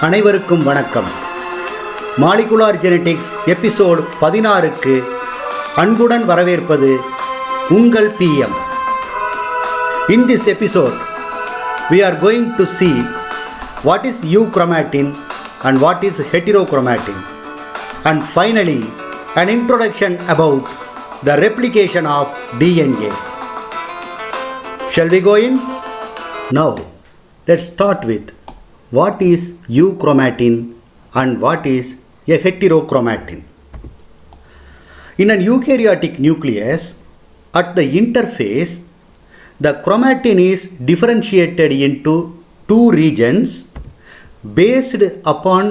அனைவருக்கும் வணக்கம். Molecular genetics episode 16க்கு அன்புடன் வரவேற்பது உங்கள் PM. In this episode, we are going to see what is euchromatin and what is heterochromatin, and finally an introduction about the replication of DNA. Shall we go in? Now, let's start with what is euchromatin and what is a heterochromatin. In an eukaryotic nucleus, at the interface, the chromatin is differentiated into two regions based upon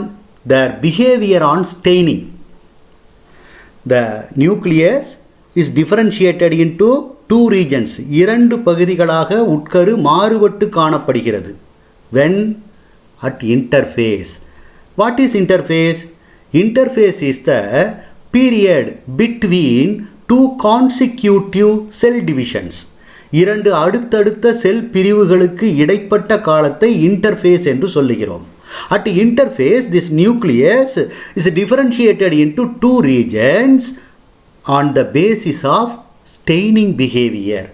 their behavior on staining. The nucleus is differentiated into two regions. இரண்டு பகுதிகளாக உட்கரு மாறுபட்டு காணப்படுகிறது. When at interface. What is interface? Interface is the period between two consecutive cell divisions. இரண்டு அடுத்தடுத்த செல் பிரிவுகளுக்கு இடைப்பட்ட காலத்தை interface என்று சொல்லுகிறோம். At interface, this nucleus is differentiated into two regions on the basis of staining behavior.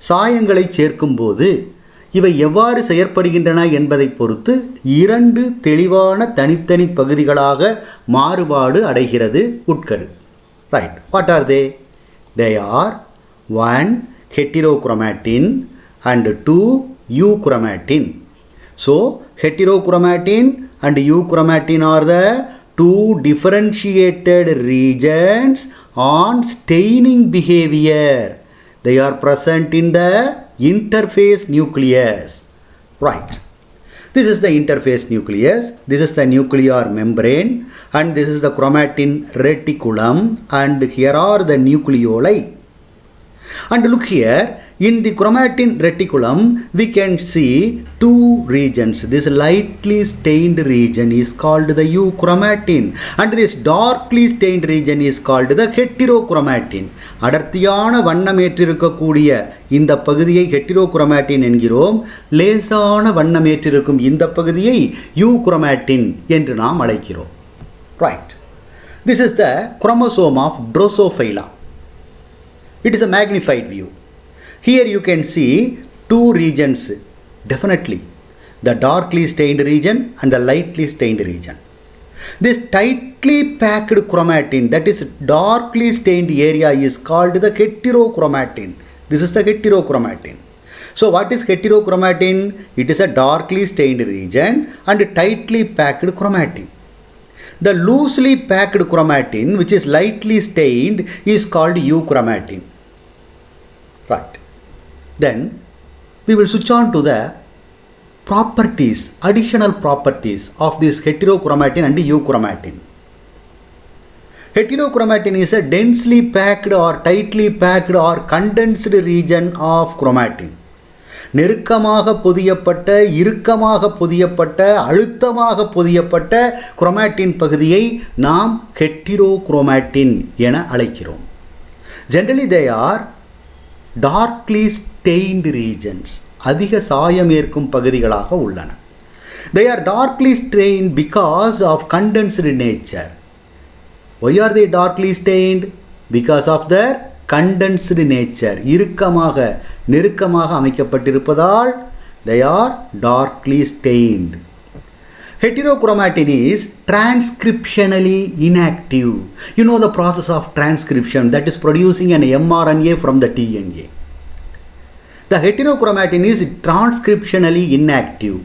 சாயங்களை சேர்க்கும்போது இவை எவ்வாறு செயற்படுகின்றன என்பதை பொறுத்து இரண்டு தெளிவான தனித்தனி பகுதிகளாக மாறுபாடு அடைகிறது உட்கரு. Right, what are they? They are 1 heterochromatin and 2 euchromatin. So heterochromatin and euchromatin are the two differentiated regions on staining behavior. They are present in the interface nucleus. Right. This is the interface nucleus. This is the nuclear membrane, and this is the chromatin reticulum, and here are the nucleoli. And look here, in the chromatin reticulum we can see two regions. This lightly stained region is called the euchromatin, and this darkly stained region is called the heterochromatin. அடர்த்தியான வண்ணமேற்றிருக்கக்கூடிய இந்த பகுதியை ஹெட்டிரோக்ரோமாட்டின் என்கிறோம். லேசான வண்ணமேற்றிருக்கும் இந்த பகுதியை யூக்ரோமாட்டின் என்று நாம் அழைக்கிறோம். Right. This is the chromosome of Drosophila. It is a magnified view. Here you can see two regions, definitely, the darkly stained region and the lightly stained region. This tightly packed chromatin, that is darkly stained area, is called the heterochromatin. This is the heterochromatin. So what is heterochromatin? It is a darkly stained region and tightly packed chromatin. The loosely packed chromatin, which is lightly stained, is called euchromatin. Right. Then we will switch on to the properties, additional properties of this heterochromatin and euchromatin. Heterochromatin is a densely packed or tightly packed or condensed region of chromatin. நெருக்கமாக பொதியப்பட்ட, இறுக்கமாக பொதியப்பட்ட, அழுத்தமாக பொதியப்பட்ட chromatin பகுதியை நாம் ஹெட்டிரோக்ரோமாட்டின் என அழைக்கிறோம். Generally they are darkly stained regions. அதிக சாயமேற்கும் பகுதிகளாக உள்ளன. They are darkly stained because of condensed nature. Why are they darkly stained? Because of their condensed nature. இறுக்கமாக, நெருக்கமாக அமைக்கப்பட்டிருப்பதால் they are darkly stained. Heterochromatin is transcriptionally inactive. You know the process of transcription, that is producing an mRNA from the DNA. The heterochromatin is transcriptionally inactive,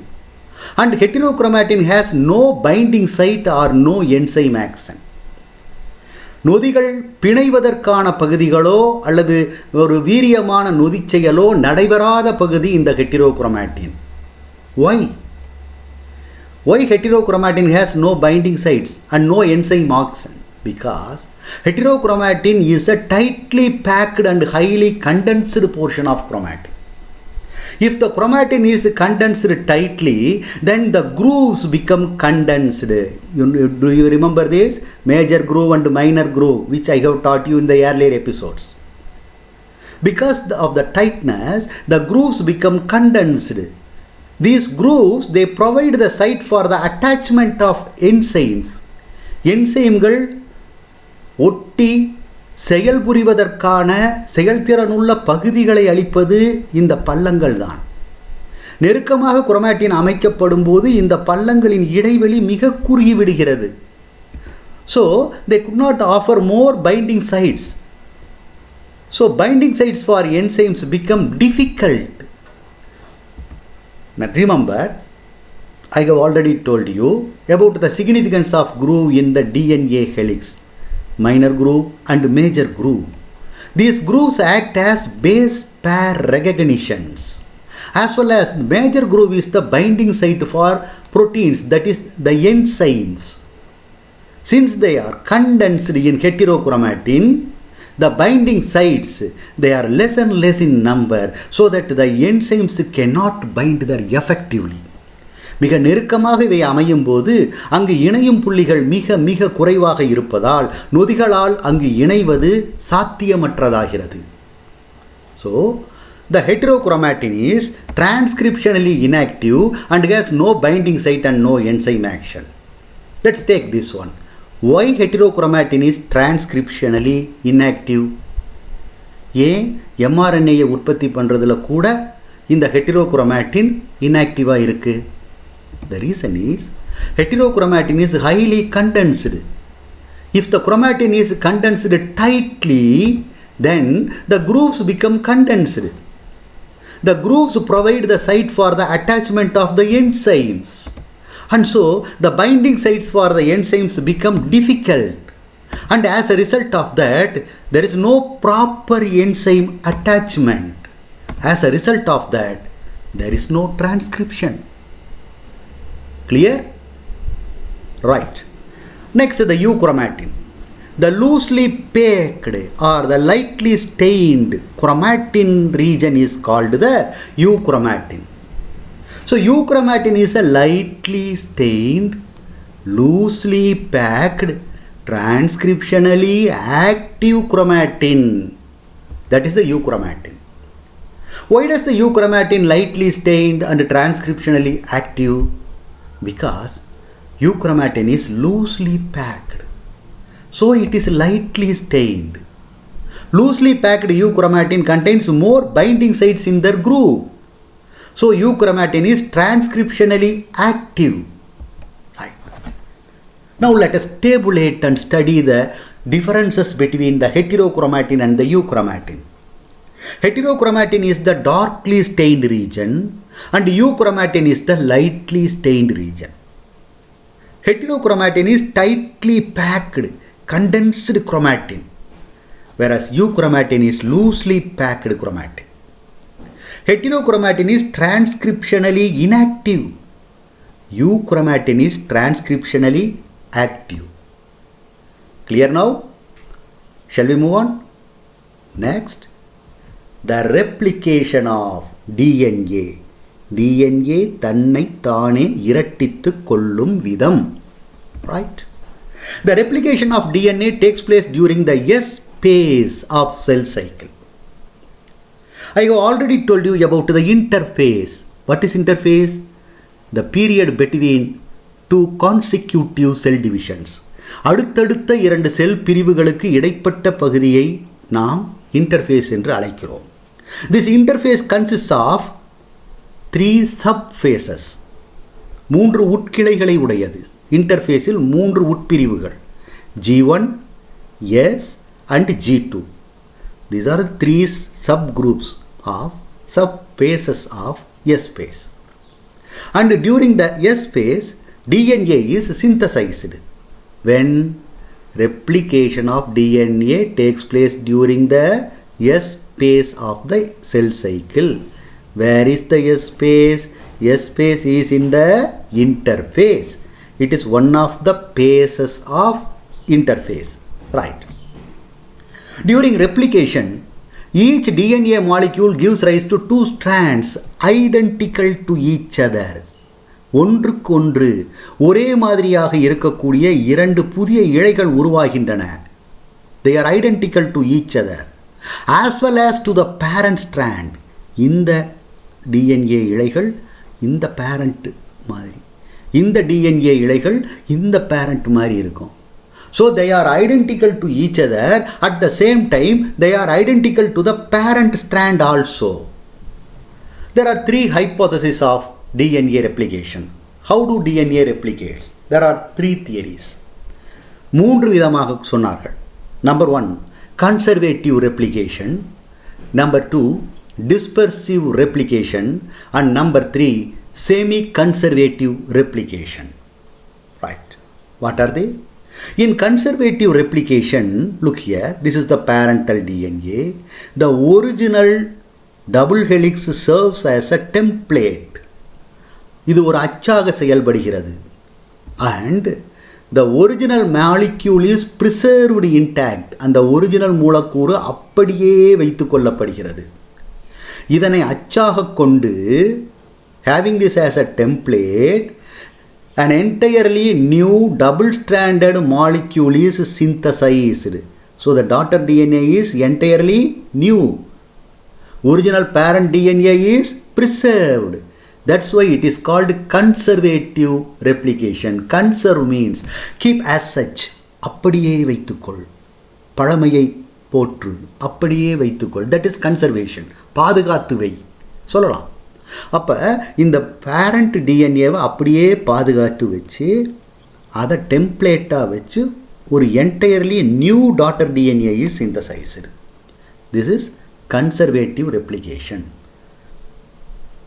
and heterochromatin has no binding site or no enzyme action. நொதிகள் பிணைவதற்கான பகுதிகளோ அல்லது ஒரு வீரியமான நொதிச் செயலோ நடைபெறாத பகுதி இந்த ஹெட்டிரோக்ரோமாட்டின். Why? Why heterochromatin has no binding sites and no enzyme action? Because heterochromatin is a tightly packed and highly condensed portion of chromatin. If the chromatin is condensed tightly, then the grooves become condensed. Do you remember this? Major groove and minor groove, which I have taught you in the earlier episodes. Because of the tightness, the grooves become condensed. These grooves, they provide the site for the attachment of enzymes. என்சைம்கள் ஒட்டி செயல்புரிவதற்கான செயல்திறனுள்ள பகுதிகளை அளிப்பது இந்த பள்ளங்கள் தான். நெருக்கமாக chromatin அமைக்கப்படும் போது இந்த பள்ளங்களின் இடைவெளி மிக குறுகிவிடுகிறது. So they could not offer more binding sites. So binding sites for enzymes become difficult. Now remember, I have already told you about the significance of groove in the DNA helix, minor groove and major groove. These grooves act as base pair recognitions, as well as major groove is the binding site for proteins, that is the enzymes. Since they are condensed in heterochromatin, the binding sites, they are less and less in number, so that the enzymes cannot bind there effectively. மிக நெருக்கமாக இவை அமையும் போது அங்கு இணையும் புள்ளிகள் மிக மிக குறைவாக இருப்பதால் நொதிகளால் அங்கு இணைவது சாத்தியமற்றதாகிறது. So the heterochromatin is transcriptionally inactive and has no binding site and no enzyme action. Let's take this one. Why heterochromatin is transcriptionally inactive? ஏன் mRNA-யை உற்பத்தி பண்ணுறதுல கூட இந்த ஹெட்டிரோக்ரோமாட்டின் இன்ஆக்டிவாக இருக்குது? The reason is heterochromatin is highly condensed. If the chromatin is condensed tightly, then the grooves become condensed. The grooves provide the site for the attachment of the enzymes. And so the binding sites for the enzymes become difficult. And as a result of that, there is no proper enzyme attachment. As a result of that, there is no transcription. Clear? Right. Next, the euchromatin. The loosely packed or the lightly stained chromatin region is called the euchromatin. So euchromatin is a lightly stained, loosely packed, transcriptionally active chromatin. That is the euchromatin. Why does the euchromatin lightly stained and transcriptionally active? Because euchromatin is loosely packed, so it is lightly stained. Loosely packed euchromatin contains more binding sites in their groove, so euchromatin is transcriptionally active. Right. Now let us tabulate and study the differences between the heterochromatin and the euchromatin. Heterochromatin is the darkly stained region and euchromatin is the lightly stained region. Heterochromatin is tightly packed, condensed chromatin, whereas euchromatin is loosely packed chromatin. Heterochromatin is transcriptionally inactive. Euchromatin is transcriptionally active. Clear now? Shall we move on? Next, the replication of DNA. DNA தன்னை தானே இரட்டித்துக் கொள்ளும் விதம். Right? The replication of DNA takes place during the S phase of cell cycle. I have already told you about the interphase. What is interphase? The period between two consecutive cell divisions. அடுத்தடுத்த இரண்டு செல் பிரிவுகளுக்கு இடைப்பட்ட பகுதியை நாம் interface என்று அழைக்கிறோம். This interphase consists of 3 subphases. 3 உட்கிளைகளை உடையது. இன்டர்ஃபேஸில் 3 உட்பிரிவுகள், G1, S and G2. These are the 3 subgroups of subphases of S phase. And during the S phase, DNA is synthesized. When replication of DNA takes place during the S phase of the cell cycle. Where is the S phase? S phase is in the interphase. It is one of the phases of interphase. Right. During replication, each DNA molecule gives rise to 2 strands identical to each other. ஒன்றுக்கொன்று ஒரே மாதிரியாக இருக்கக்கூடிய 2 புதிய இழைகள் உருவாகின்றன. They are identical to each other as well as to the parent strand. இந்த DNA இழைகள் இந்த பேரண்ட் மாதிரி, இந்த டிஎன்ஏ இழைகள் இந்த பேரண்ட் மாதிரி இருக்கும். So they are identical to each other, at the same time they are identical to the parent strand also. There are 3 hypotheses of DNA replication. How do DNA replicates? There are 3 theories. 3 விதமாக சொன்னார்கள். Number 1, conservative replication. Number 2, dispersive replication. And number 3, semi-conservative replication. Right. What are they? In conservative replication, look here, this is the parental DNA. The original double helix serves as a template. இது ஒரு அச்சாக செயல்படுகிறது. And the original molecule is preserved intact. அந்த original மூலக்கூறு அப்படியே வைத்துக் கொள்ளப்படுகிறது. இதனை அச்சாக கொண்டு, having this as a template, an entirely new double-stranded molecule is synthesized. So the daughter DNA is entirely new. Original parent DNA is preserved. That's why it is called conservative replication. Conserve means keep as such. அப்படியே வைத்துக்கொள், பழமையை போற்று, அப்படியே வைத்துக்கொள். That is conservation. பாதுகாத்து வை சொல்லலாம். அப்போ இந்த parent டிஎன்ஏவை அப்படியே பாதுகாத்து வச்சு அதை டெம்ப்ளேட்டாக வச்சு ஒரு entirely new daughter DNA is synthesized. This is conservative replication.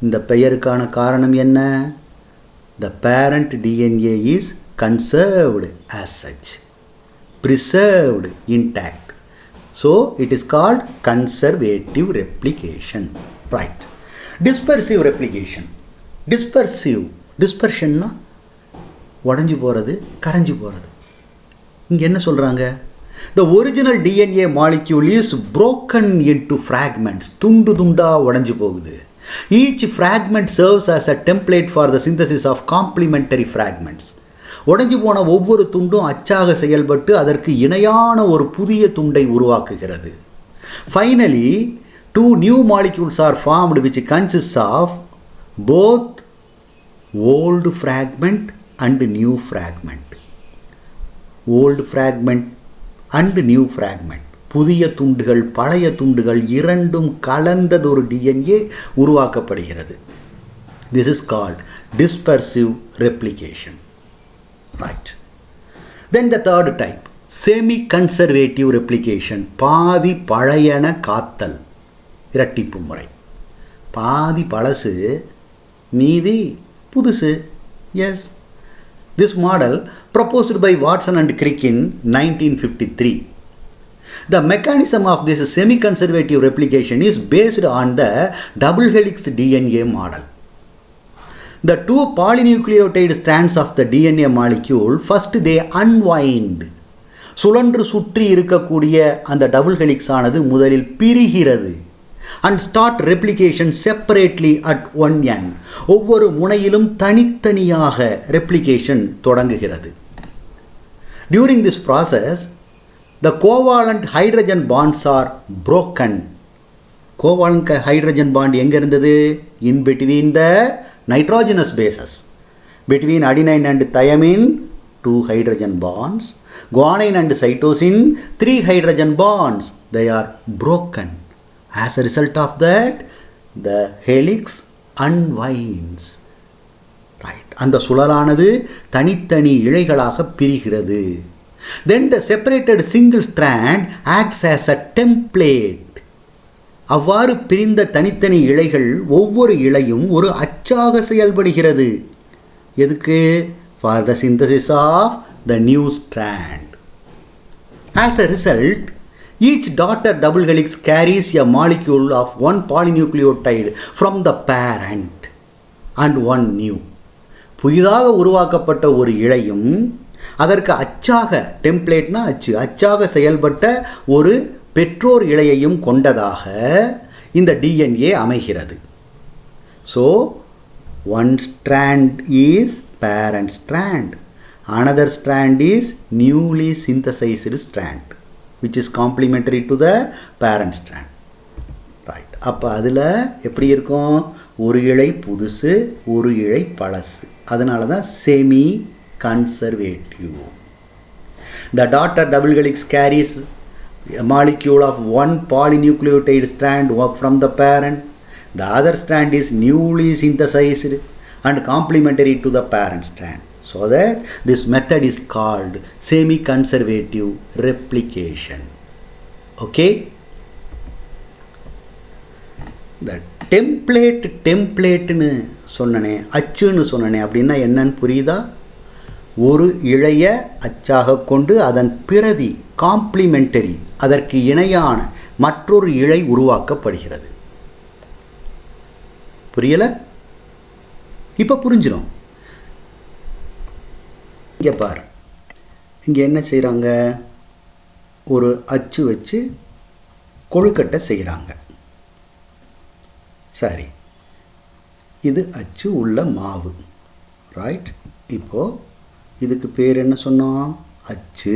இந்த பெயருக்கான காரணம் என்ன? The parent DNA is conserved as such, preserved intact. So it is called conservative replication. Right. Dispersive replication. டிஸ்பர்ஷன்னா உடஞ்சி போகிறது, கரைஞ்சி போகிறது. இங்கே என்ன சொல்கிறாங்க? The original DNA molecule is broken into fragments. துண்டு துண்டாக உடஞ்சி போகுது. Each fragment serves as a template for the synthesis of complementary fragments. உடஞ்சி போன ஒவ்வொரு துண்டும் அச்சாக செயல்பட்டு அதற்கு இணையான ஒரு புதிய துண்டை உருவாக்குகிறது. Finally 2 new molecules are formed which consists of both old fragment and new fragment. Old fragment and new fragment. புதிய துண்டுகள், பழைய துண்டுகள் இரண்டும் கலந்ததொரு டிஎன்ஏ உருவாக்கப்படுகிறது. This is called dispersive replication. Right. Then the third type, semi-conservative replication. பாதி பழையன காத்தல், இரட்டிப்பு முறை. பாதி பழசு, மீதி புதுசு. Yes, this model proposed by Watson and Crick in 1953. The mechanism of this semi-conservative replication is based on the double helix DNA model. The 2 polynucleotide strands of the DNA molecule, first they unwind. சுழன்று சுற்றி இருக்கக்கூடிய அந்த double helix ஆனது முதலில் பிரிகிறது. And start replication separately at one end. ஒவ்வொரு முனையிலும் தனித்தனியாக replication தொடங்குகிறது. During this process, the covalent hydrogen bonds are broken. Covalent hydrogen bond எங்க இருந்தது? In between the nitrogenous bases. Between adenine and thymine, 2 hydrogen bonds. Guanine and cytosine, 3 hydrogen bonds. They are broken. As a result of that, the helix unwinds. Right. அந்த சுழலானது தனித்தனி இழைகளாக பிரிகிறது. Then the separated single strand acts as a template. அவ்வாறு பிரிந்த தனித்தனி இழைகள் ஒவ்வொரு இழையும் ஒரு அச்சாக செயல்படுகிறது. எதுக்கு? For the synthesis of the new strand. As a result, each daughter double helix carries a molecule of one polynucleotide from the parent and one new. புதிதாக உருவாக்கப்பட்ட ஒரு இழையும் அதற்கு அச்சாக, டெம்ப்ளேட்னா அச்சு, அச்சாக செயல்பட்ட ஒரு பெற்றோர் இழையையும் கொண்டதாக இந்த டிஎன்ஏ அமைகிறது. So one strand is parent strand, another strand is newly synthesized strand which is complementary to the parent strand. Right. அப்போ அதில் எப்படி இருக்கும்? ஒரு இழை புதுசு ஒரு இழை பழசு. அதனால தான் semi conservative. The daughter double helix carries a molecule of one polynucleotide strand from the parent. The other strand is newly synthesized and complementary to the parent strand. So that this method is called semi-conservative replication. Okay? The templateன்னு சொன்னனே, அச்சுன்னு சொன்னனே அப்படின்னா என்னன்னு புரியுதா? ஒரு இழைய அச்சாக கொண்டு அதன் பிரதி complementary, அதற்கு இணையான மற்றொரு இழை உருவாக்கப்படுகிறது. புரியல? இப்போ புரிஞ்சிடும். இங்கே பார், இங்கே என்ன செய்கிறாங்க? ஒரு அச்சு வச்சு கொழுக்கட்டை செய்கிறாங்க. சரி, இது அச்சு உள்ள மாவு, ரைட்? இப்போது இதுக்கு பேர் என்ன சொன்னோம்? அச்சு.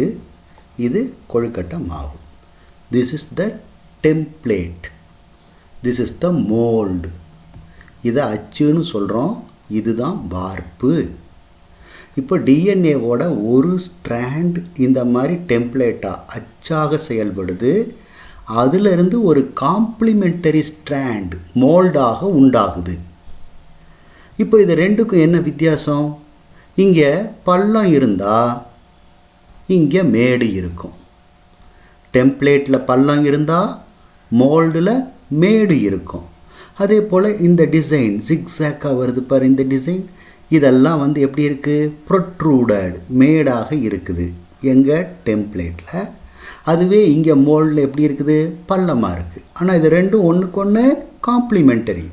இது கொழுக்கட்டை மாவு. This is the template, this is the mould. இதை அச்சுன்னு சொல்கிறோம், இதுதான் வார்ப்பு. இப்போ டிஎன்ஏவோட ஒரு ஸ்ட்ராண்ட் இந்த மாதிரி டெம்ப்ளேட்டாக அச்சாக செயல்படுது. அதிலிருந்து ஒரு காம்ப்ளிமெண்டரி ஸ்ட்ராண்ட் மோல்டாக உண்டாகுது. இப்போ இது ரெண்டுக்கும் என்ன வித்தியாசம்? இங்கே பள்ளம் இருந்தால் இங்கே மேடு இருக்கும். டெம்ப்ளேட்டில் பள்ளம் இருந்தால் மோல்டில் மேடு இருக்கும். அதே போல் இந்த டிசைன் ஜிக்ஸாக்காக வருது பாரு, இந்த டிசைன் இதெல்லாம் வந்து எப்படி இருக்குது? ப்ரொட்ரூடட், மேடாக இருக்குது எங்கள் டெம்ப்ளேட்டில். அதுவே இங்கே மோல்டில் எப்படி இருக்குது? பள்ளமாக இருக்குது. ஆனால் இது ரெண்டும் ஒன்றுக்கு ஒன்று காம்ப்ளிமெண்டரி.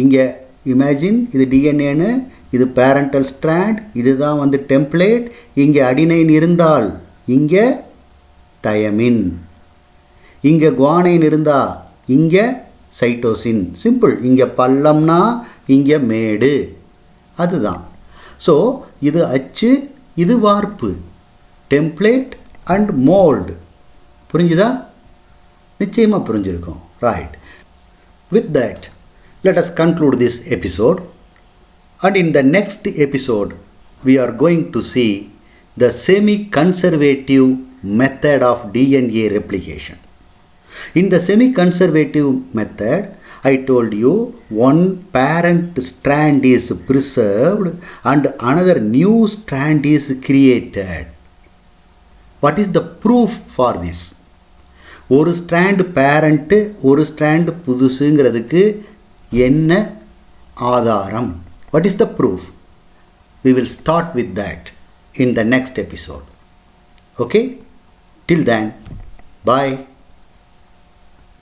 இங்கே இமேஜின், இது டிஎன்ஏன்னு, இது பேரண்டல் ஸ்ட்ராண்ட், இதுதான் வந்து டெம்ப்ளேட். இங்கே அடினைன் இருந்தால் இங்கே தயமின், இங்கே குவானைன் இருந்தால் இங்கே சைட்டோசின். சிம்பிள். இங்கே பள்ளம்னா இங்கே மேடு, அதுதான். ஸோ இது அச்சு, இது வார்ப்பு, டெம்ப்ளேட் அண்ட் மோல்டு. புரிஞ்சுதா? நிச்சயமாக புரிஞ்சிருக்கும், right? With that let us conclude this episode, and in the next episode we are going to see the semi-conservative method of DNA replication. In the semi-conservative method, I told you one parent strand is preserved and another new strand is created. What is the proof for this? ஒரு strand parent, ஒரு strand புதுசுங்கிறதுக்கு என்ன ஆதாரம்? What is the proof? We will start with that in the next episode. Okay? Till then, bye.